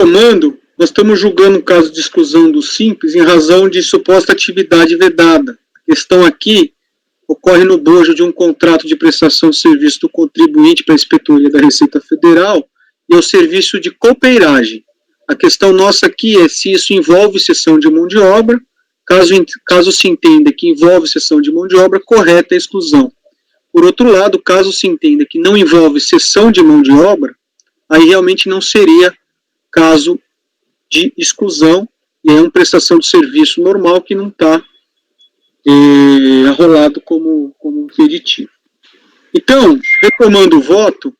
Comando, nós estamos julgando o caso de exclusão do Simples em razão de suposta atividade vedada. A questão aqui ocorre no bojo de um contrato de prestação de serviço do contribuinte para a Inspetoria da Receita Federal e o serviço de copeiragem. A questão nossa aqui é se isso envolve cessão de mão de obra. Caso se entenda que envolve cessão de mão de obra, correta a exclusão. Por outro lado, caso se entenda que não envolve cessão de mão de obra, aí realmente não seria caso de exclusão, e é uma prestação de serviço normal que não está arrolado como impeditivo. Então, retomando o voto,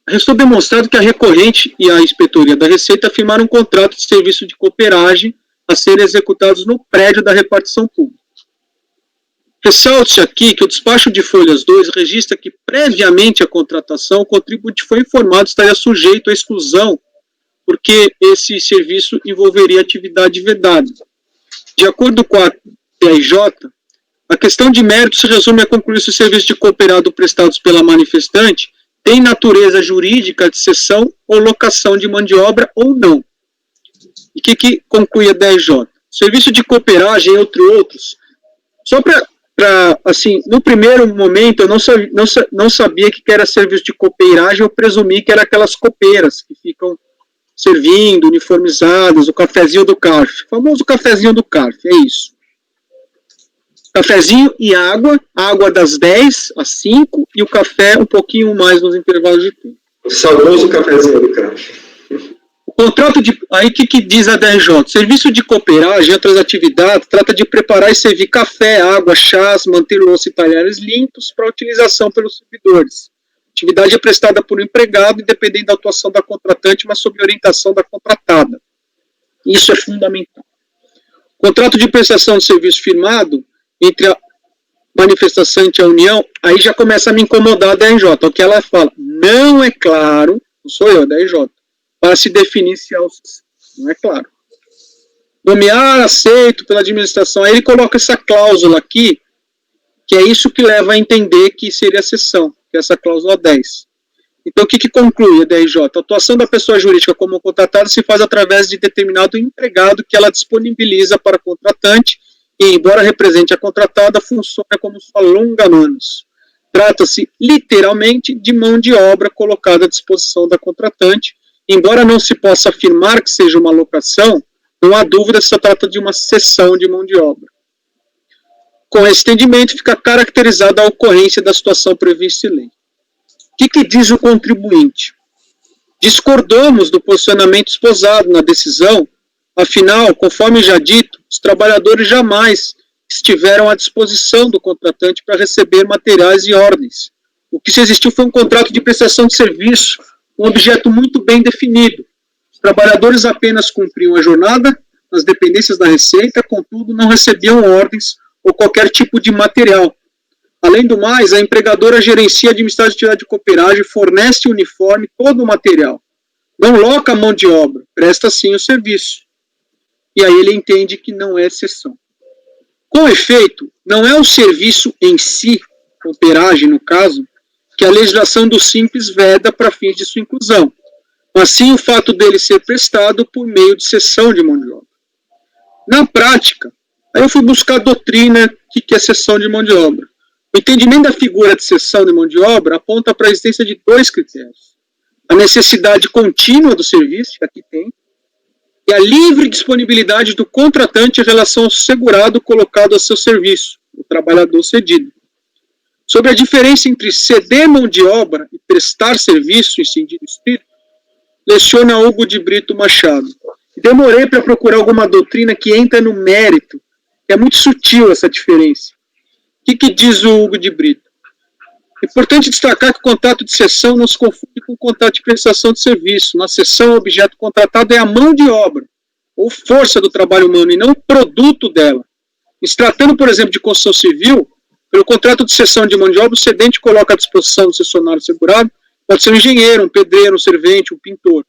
restou demonstrado que a recorrente e a Inspetoria da Receita firmaram um contrato de serviço de cooperagem a serem executados no prédio da repartição pública. Ressalte-se aqui que o despacho de folhas 2 registra que, previamente à contratação, o contribuinte foi informado estaria sujeito à exclusão, porque esse serviço envolveria atividade vedada. De acordo com a TRJ, a questão de mérito se resume a concluir se o serviço de cooperado prestados pela manifestante tem natureza jurídica de cessão ou locação de mão de obra ou não. E o que conclui a TRJ? Serviço de cooperagem, entre outros, só para assim, no primeiro momento eu não sabia que era serviço de copeiragem, eu presumi que era aquelas copeiras que ficam servindo, uniformizadas, o cafezinho do CARF, o famoso cafezinho do CARF, é isso. Cafezinho e água das 10 às 5 e o café um pouquinho mais nos intervalos de tempo. O saudoso cafezinho do CARF. O contrato de... Aí o que diz a DRJ? Serviço de cooperagem e outras atividades trata de preparar e servir café, água, chás, manter louça e talheres limpos para utilização pelos servidores. A atividade é prestada por um empregado, independente da atuação da contratante, mas sob orientação da contratada. Isso é fundamental. Contrato de prestação de serviço firmado entre a manifestante e a União, aí já começa a me incomodar a DRJ. O que ela fala? Não é claro, não sou eu, a DRJ, para se definir se é o... Não é claro. Nomear aceito pela administração. Aí ele coloca essa cláusula aqui, que é isso que leva a entender que seria a cessão, que é essa cláusula 10. Então, o que conclui a DRJ? A atuação da pessoa jurídica como contratada se faz através de determinado empregado que ela disponibiliza para a contratante e, embora represente a contratada, funciona como sua longa-manos. Trata-se, literalmente, de mão de obra colocada à disposição da contratante. Embora não se possa afirmar que seja uma locação, não há dúvida se trata de uma cessão de mão de obra. Com esse entendimento, fica caracterizada a ocorrência da situação prevista em lei. O que diz o contribuinte? Discordamos do posicionamento esposado na decisão, afinal, conforme já dito, os trabalhadores jamais estiveram à disposição do contratante para receber materiais e ordens. O que se existiu foi um contrato de prestação de serviço, um objeto muito bem definido. Os trabalhadores apenas cumpriam a jornada nas dependências da Receita, contudo, não recebiam ordens ou qualquer tipo de material. Além do mais, a empregadora gerencia a administração de atividade de cooperagem, fornece o uniforme, todo o material. Não loca a mão de obra, presta sim o serviço. E aí ele entende que não é exceção. Com efeito, não é o serviço em si, cooperagem no caso, que a legislação do Simples veda para fins de sua inclusão, mas sim o fato dele ser prestado por meio de cessão de mão de obra. Na prática, aí eu fui buscar a doutrina que é cessão de mão de obra. O entendimento da figura de cessão de mão de obra aponta para a existência de dois critérios. A necessidade contínua do serviço, que aqui tem, e a livre disponibilidade do contratante em relação ao segurado colocado a seu serviço, o trabalhador cedido. Sobre a diferença entre ceder mão de obra e prestar serviço em sentido estrito, leciona Hugo de Brito Machado. Demorei para procurar alguma doutrina que entra no mérito. É muito sutil essa diferença. O que diz o Hugo de Brito? É importante destacar que o contrato de cessão não se confunde com o contrato de prestação de serviço. Na cessão, o objeto contratado é a mão de obra, ou força do trabalho humano, e não o produto dela. Se tratando, por exemplo, de construção civil, pelo contrato de cessão de mão de obra, o cedente coloca à disposição do cessionário segurado, pode ser um engenheiro, um pedreiro, um servente, um pintor.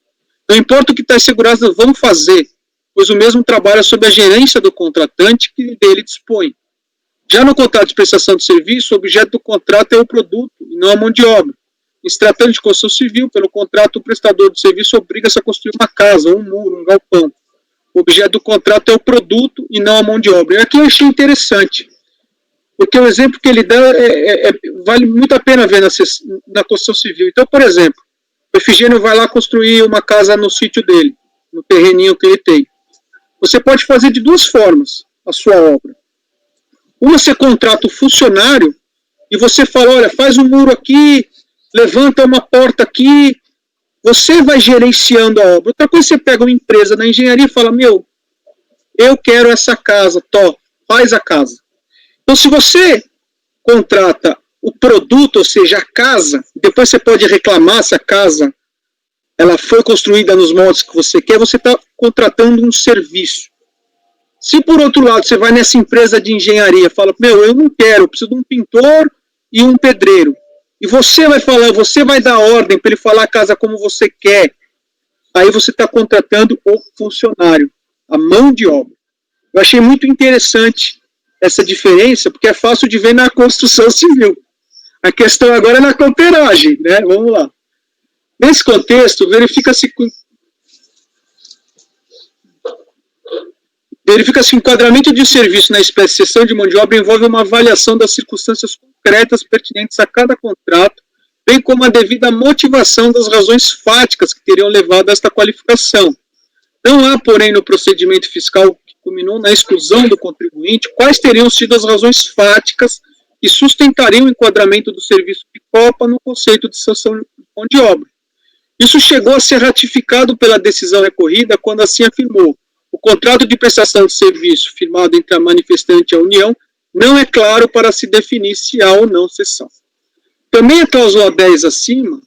Não importa o que tais segurados vão fazer, pois o mesmo trabalho é sob a gerência do contratante que dele dispõe. Já no contrato de prestação de serviço, o objeto do contrato é o produto e não a mão de obra. Em se tratando de construção civil, pelo contrato, o prestador de serviço obriga-se a construir uma casa, um muro, um galpão. O objeto do contrato é o produto e não a mão de obra. E aqui eu achei interessante, porque o exemplo que ele dá vale muito a pena ver na construção civil. Então, por exemplo, o Efigênio vai lá construir uma casa no sítio dele, no terreninho que ele tem. Você pode fazer de duas formas a sua obra. Uma, você contrata o funcionário e você fala, olha, faz um muro aqui, levanta uma porta aqui, você vai gerenciando a obra. Outra coisa, você pega uma empresa na engenharia e fala, meu, eu quero essa casa, faz a casa. Então, se você contrata o produto, ou seja, a casa, depois você pode reclamar se a casa ela foi construída nos moldes que você quer, você está contratando um serviço. Se, por outro lado, você vai nessa empresa de engenharia e fala, meu, eu não quero, eu preciso de um pintor e um pedreiro. E você vai falar, você vai dar ordem para ele falar a casa como você quer. Aí você está contratando o funcionário, a mão de obra. Eu achei muito interessante essa diferença, porque é fácil de ver na construção civil. A questão agora é na cooperagem, né? Vamos lá. Nesse contexto, verifica-se que o enquadramento de serviço na espécie de cessão de mão de obra envolve uma avaliação das circunstâncias concretas pertinentes a cada contrato, bem como a devida motivação das razões fáticas que teriam levado a esta qualificação. Não há, porém, no procedimento fiscal que culminou na exclusão do contribuinte, quais teriam sido as razões fáticas que sustentariam o enquadramento do serviço de copa no conceito de cessão de mão de obra. Isso chegou a ser ratificado pela decisão recorrida quando assim afirmou: o contrato de prestação de serviço firmado entre a manifestante e a União não é claro para se definir se há ou não cessão. Também a cláusula 10 acima,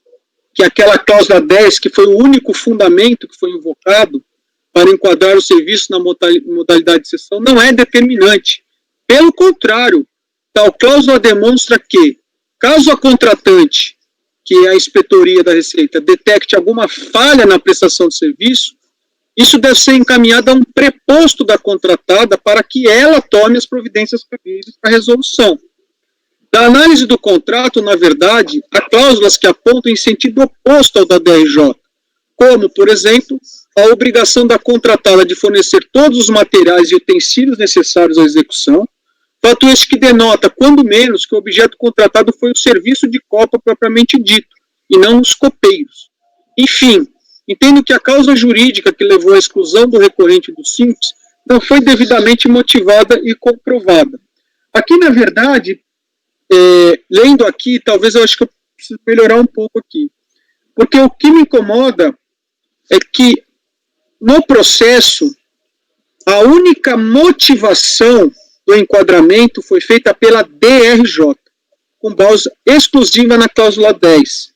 que é aquela cláusula 10 que foi o único fundamento que foi invocado para enquadrar o serviço na modalidade de cessão, não é determinante. Pelo contrário, tal cláusula demonstra que, caso a contratante, que é a inspetoria da Receita, detecte alguma falha na prestação de serviço, isso deve ser encaminhado a um preposto da contratada para que ela tome as providências cabíveis para a resolução. Da análise do contrato, na verdade, há cláusulas que apontam em sentido oposto ao da DRJ, como, por exemplo, a obrigação da contratada de fornecer todos os materiais e utensílios necessários à execução, fato este que denota, quando menos, que o objeto contratado foi o serviço de copa propriamente dito, e não os copeiros. Enfim, entendo que a causa jurídica que levou à exclusão do recorrente do Simples não foi devidamente motivada e comprovada. Aqui, na verdade, lendo aqui, talvez eu acho que eu preciso melhorar um pouco aqui. Porque o que me incomoda é que, no processo, a única motivação do enquadramento foi feita pela DRJ, com base exclusiva na cláusula 10.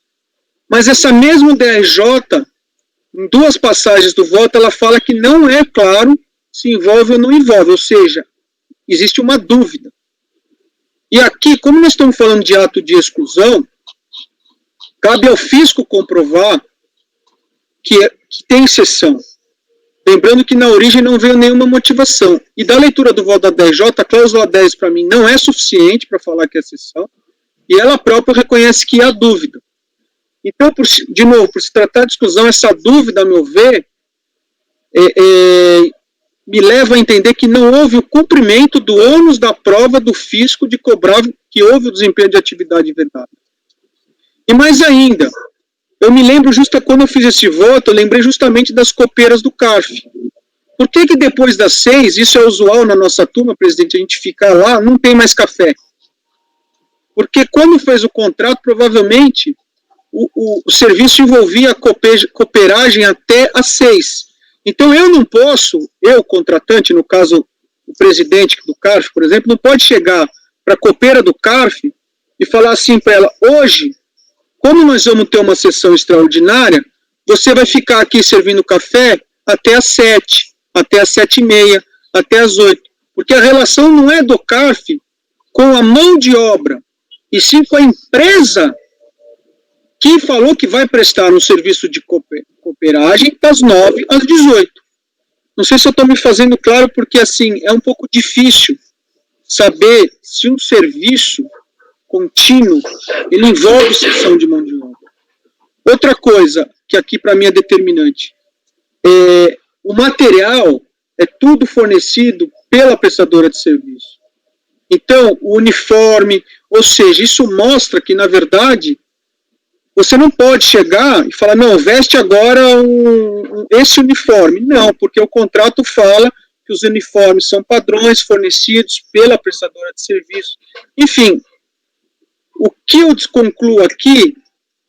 Mas essa mesma DRJ, em duas passagens do voto, ela fala que não é claro se envolve ou não envolve, ou seja, existe uma dúvida. E aqui, como nós estamos falando de ato de exclusão, cabe ao fisco comprovar que tem exceção. Lembrando que na origem não veio nenhuma motivação. E da leitura do voto da DRJ, a cláusula 10 para mim não é suficiente para falar que é exceção, e ela própria reconhece que há dúvida. Então, de novo, por se tratar de exclusão, essa dúvida, a meu ver, me leva a entender que não houve o cumprimento do ônus da prova do fisco de cobrar que houve o desempenho de atividade vedada. E mais ainda, eu me lembro, quando eu fiz esse voto, eu lembrei justamente das copeiras do CARF. Por que depois das 6, isso é usual na nossa turma, presidente, a gente ficar lá, não tem mais café? Porque quando fez o contrato, provavelmente, o serviço envolvia a cooperagem até às 6. Então eu não posso, contratante, no caso, o presidente do CARF, por exemplo, não pode chegar para a copeira do CARF e falar assim para ela: hoje, como nós vamos ter uma sessão extraordinária, você vai ficar aqui servindo café até às 7, até às 7h30, até às 8. Porque a relação não é do CARF com a mão de obra, e sim com a empresa que falou que vai prestar um serviço de cooperagem das 9 às 18. Não sei se eu estou me fazendo claro, porque assim, é um pouco difícil saber se um serviço contínuo, ele envolve sessão de mão de obra. Outra coisa, que aqui para mim é determinante, o material é tudo fornecido pela prestadora de serviço. Então, o uniforme, ou seja, isso mostra que, na verdade, você não pode chegar e falar, não, veste agora esse uniforme. Não, porque o contrato fala que os uniformes são padrões fornecidos pela prestadora de serviço. Enfim, o que eu concluo aqui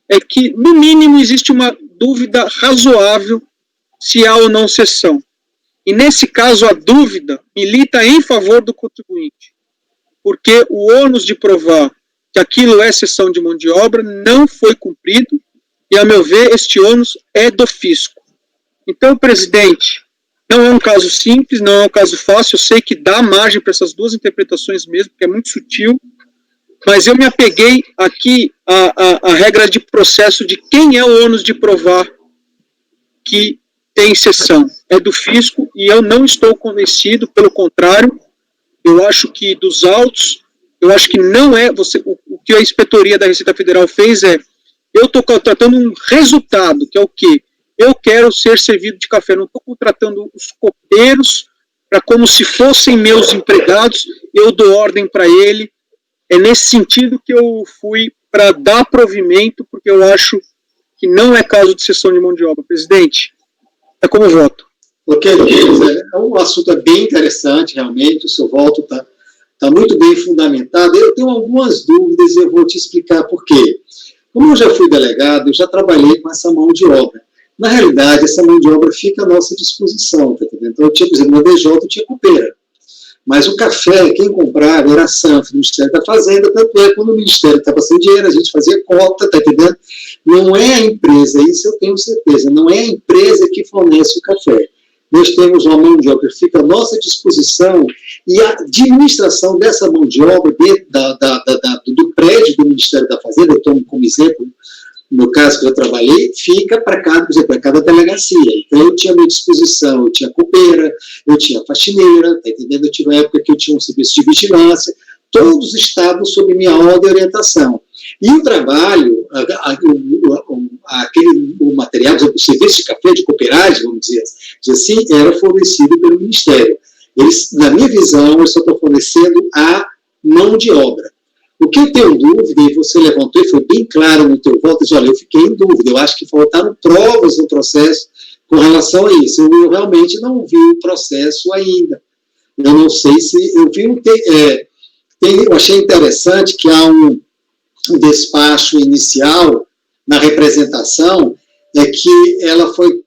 é que, no mínimo, existe uma dúvida razoável se há ou não cessão. E, nesse caso, a dúvida milita em favor do contribuinte, porque o ônus de provar que aquilo é cessão de mão de obra não foi cumprido, e, a meu ver, este ônus é do fisco. Então, presidente, não é um caso simples, não é um caso fácil, eu sei que dá margem para essas duas interpretações mesmo, porque é muito sutil, mas eu me apeguei aqui à regra de processo de quem é o ônus de provar que tem cessão. É do fisco, e eu não estou convencido, pelo contrário, eu acho que dos autos, eu acho que não é, o que a inspetoria da Receita Federal fez eu estou contratando um resultado, que é o quê? Eu quero ser servido de café, não estou contratando os copeiros para como se fossem meus empregados, eu dou ordem para ele. É nesse sentido que eu fui para dar provimento, porque eu acho que não é caso de cessão de mão de obra. Presidente, é como voto. Ok, o assunto é bem interessante, realmente, o seu voto está muito bem fundamentado. Eu tenho algumas dúvidas e eu vou te explicar por quê. Como eu já fui delegado, eu já trabalhei com essa mão de obra. Na realidade, essa mão de obra fica à nossa disposição, tá entendendo? Então, eu tinha, por exemplo, no DJ, eu tinha copeira. Mas o café, quem comprava era a SANF, do Ministério da Fazenda, tanto é quando o Ministério estava sem dinheiro, a gente fazia cota, tá entendendo? Não é a empresa, isso eu tenho certeza, não é a empresa que fornece o café. Nós temos uma mão de obra que fica à nossa disposição e a administração dessa mão de obra dentro do prédio do Ministério da Fazenda, eu tomo como exemplo, no caso que eu trabalhei, fica para cada, por exemplo, para cada delegacia. Então, eu tinha à minha disposição, eu tinha copeira, eu tinha faxineira, tá entendendo? Eu tive uma época que eu tinha um serviço de vigilância, todos estavam sob minha ordem e orientação. E o trabalho, o material, o serviço de café, de cooperagem, vamos dizer assim, era fornecido pelo Ministério. Eles, na minha visão, eu só estou fornecendo a mão de obra. O que eu tenho dúvida, e você levantou e foi bem claro no teu voto, olha, eu fiquei em dúvida, eu acho que faltaram provas no processo com relação a isso. Eu realmente não vi o processo ainda. Eu não sei se... Eu vi eu achei interessante que há um despacho inicial na representação, que ela foi...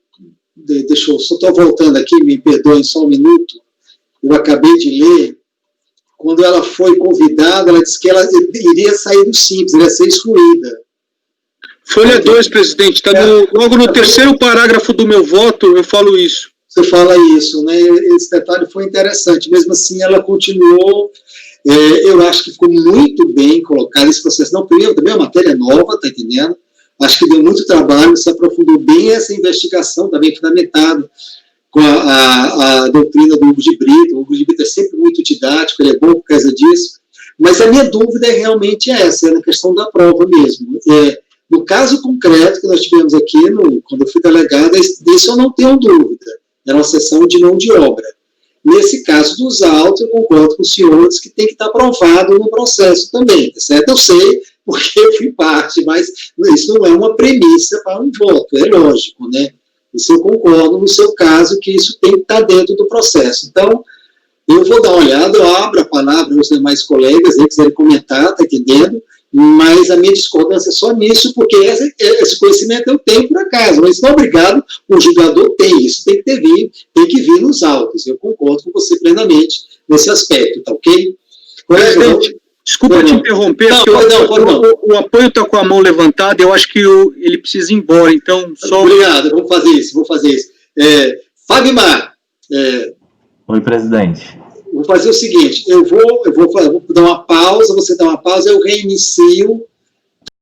Deixa eu... Só estou voltando aqui, me perdoem só um minuto. Eu acabei de ler. Quando ela foi convidada, ela disse que ela iria sair do Simples, iria ser excluída. Folha 2, presidente, está logo no terceiro parágrafo do meu voto, eu falo isso. Você fala isso, né? Esse detalhe foi interessante. Mesmo assim, ela continuou, eu acho que ficou muito bem colocado esse processo. Não, primeiro, também é uma matéria nova, tá entendendo? Acho que deu muito trabalho, se aprofundou bem essa investigação, também fundamentada com a doutrina do Hugo de Brito. O Hugo de Brito é sempre muito didático, ele é bom por causa disso, mas a minha dúvida realmente é essa, é na questão da prova mesmo. No caso concreto que nós tivemos aqui, quando eu fui delegado, disso eu não tenho dúvida, era uma sessão de mão de obra. Nesse caso dos autos, eu concordo com os senhores que tem que estar provado no processo também, certo? Eu sei, porque eu fui parte, mas isso não é uma premissa para um voto, é lógico, né? Isso eu concordo no seu caso, que isso tem que estar dentro do processo. Então, eu vou dar uma olhada, eu abro a palavra aos demais colegas, se quiserem comentar, tá entendendo? Mas a minha discordância é só nisso, porque esse conhecimento eu tenho por acaso, mas não obrigado, o julgador tem isso, tem que vir nos autos. Eu concordo com você plenamente nesse aspecto, tá ok? Desculpa te interromper, o apoio está com a mão levantada, eu acho que ele precisa ir embora, então... Obrigado, vou fazer isso. Fagmar. Oi, presidente. Vou fazer o seguinte, eu vou dar uma pausa, você dá uma pausa, eu reinicio